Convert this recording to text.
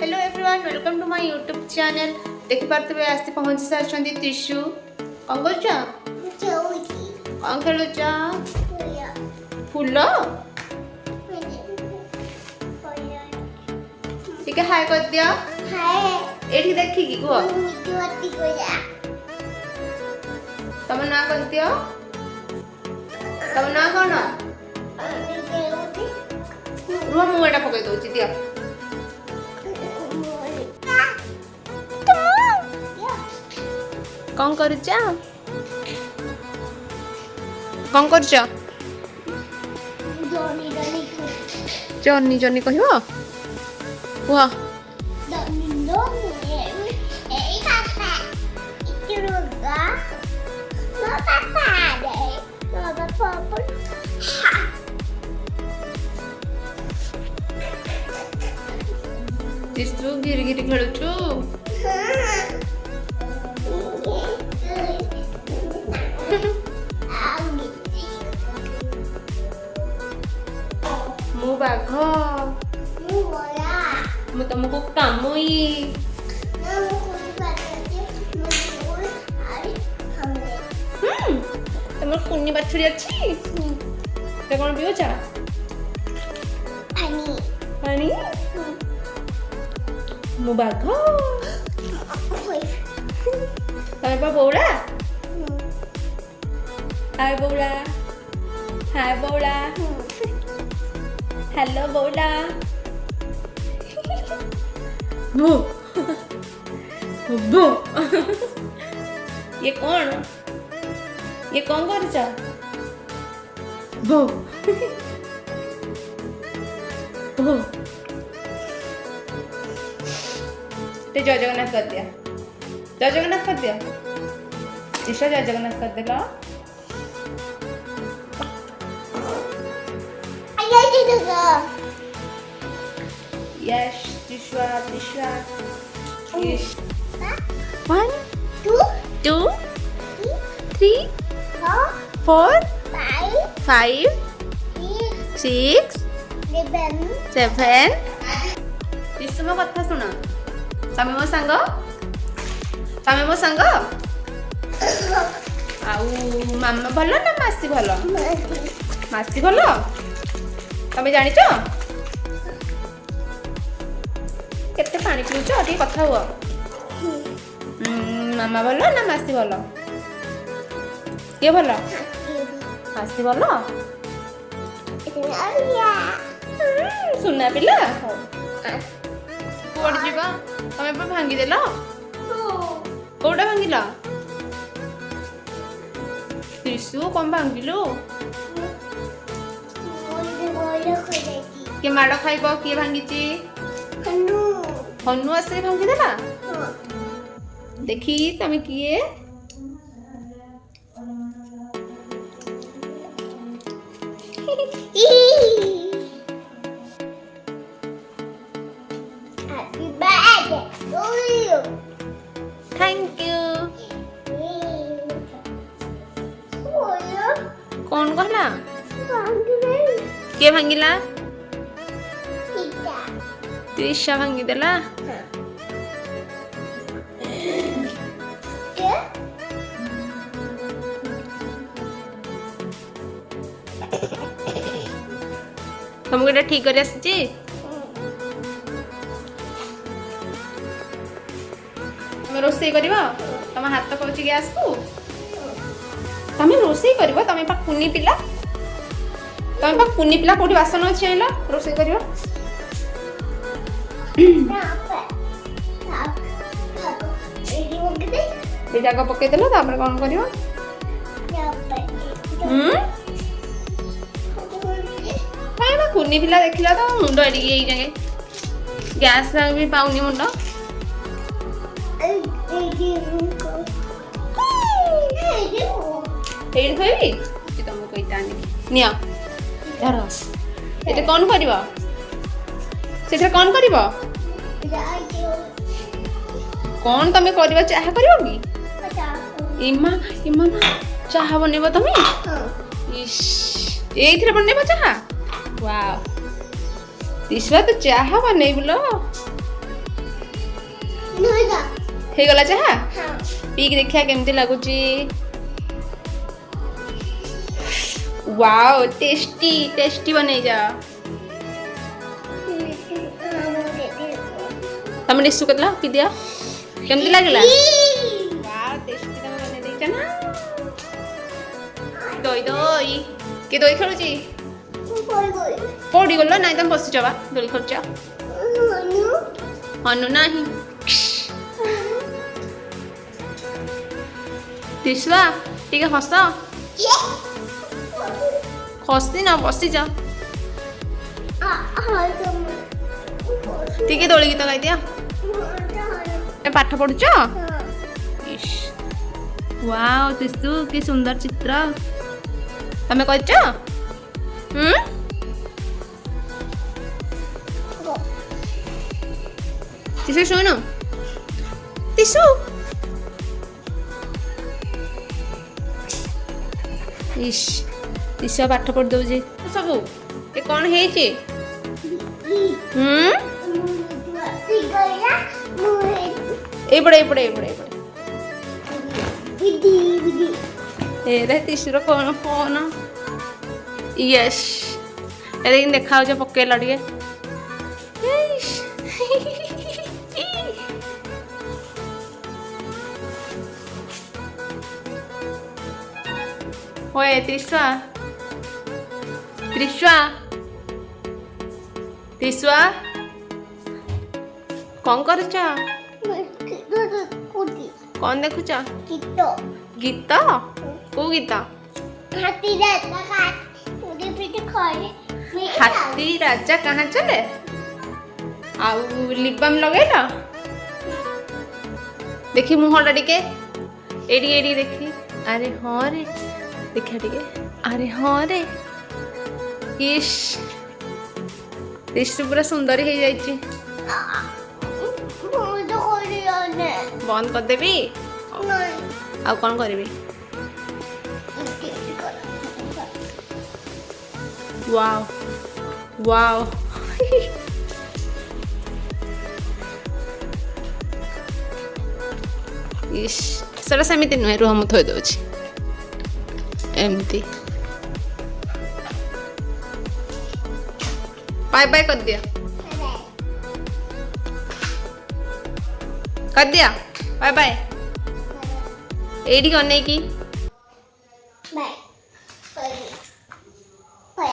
Hello everyone welcome to my YouTube channel. देखि पारते आस्ते पहुंची सारछंदी त्रिशु कौन करछा कौन खेलुछा फूल ठीक है हाय कर दिया हाय एठी देखि की को तम ना कर दियो तम ना कोन रुआ मुएटा पकई दोची दिया कौन करूचा कौन करूचा जॉनी जॉनी कहबो वाह तिस्तु गिरी गिरी खेलुछु मु बाघ मु तुमको कामुई तुम कुन्नी बाछुरी अच्छी ते कोन पियोचा पानी पानी मु बाघ तमे पा बौड़ा हाय बौड़ा हाय बौड़ा हेलो बौड़ा बो बो ये कौन करछा बो बो ते जय जगन्नाथ कर दिया जय जगन्नाथ कर दिया ईशा जय जगन्नाथ कर देला Yes, Tishwa. Yes. 1, 2, 3, 4, 5, 6, 7. Tishwa mo कथा सुना तमे मो सांग आउ मामा भलो ना मासी भलो मासी भलो तमे जानि छ केते पानी पिउछ टी कथा हुआ मामा भलो ना मासी भलो के भलो मासी भलो सुना पिला कोड जीवा तमे पर भांगी देला कोडा भांगिला त्रिशु कम भांगिलो के माड़ खाइबो के भांगीची हनु आसे भांगी देला देखी तमे किए happy birthday to you thank you कौन कहला के भांगिला त्रिशा भांगी देला तुमको एटा ठीक कर आसी तुम रोषे कर तुम हाथ पाची गैस को तुम रोषे कर तुम पा कुनी पिला तुम पा कुनी पिला कोठी बासन अछि आइला रोषे कर जाग पकई देला तापर कौन करियो कुनी पिला देखिला तो मुंड एडी एई जागे गैस भी पाउनी मुंड एडी थोइबी कि तुम कोई तानी निया धर एते कौन करिवो सेठा कौन करिवो कौन तमे करिवो चाह करिवो की इमा इमा चाह बनेबो तमे इश एइथरे बनेबो चाह वाओ तिसवा तो चाह बनेबलो हे गला चाहा पीक देखिया केमती लागुची वाओ टेस्टी टेस्टी बनै जा तमे डिसु कतला पी दिया केमती लागला वाओ टेस्टी तमे बनै देछ ना दोई दोई के दोई खेलुची पड़ी गलो नाइ तमे बसि जाबा दोई खर्चा हनु नाही दिसवा ठीक है हस हसी ना बसी जा ठीक है दोली गीत गाई दिया पाठ पढ़ुच वाओ तिसु कि सुंदर चित्र तमे करछ तिसु सुनो तिसु इश तिसु पाठ पढ़ दो जी सब ये कौन है जी ए बड़े ए रे तिसुर कौन फोन यस ए लेकिन देखा हो पक्के लड़िए ओए त्रिशा त्रिशा त्रिशा कौन करुच कौन देखुच गीत को गीत हाथी राजा कहाँ चले आउ लिपबाम लगेला देखी मुहटा टिके एडी एडी देखी अरे हाँ रे देखा टिके अरे हाँ रे इश दिश पूरा सुंदर हो जाइए बंद कर देबी आ कौन करी वाओ वाओ इश सरा सेमिति नुहे रुह मु थोई दउछि एमती बाय बाय कर दिया बाय बाय एडी करने की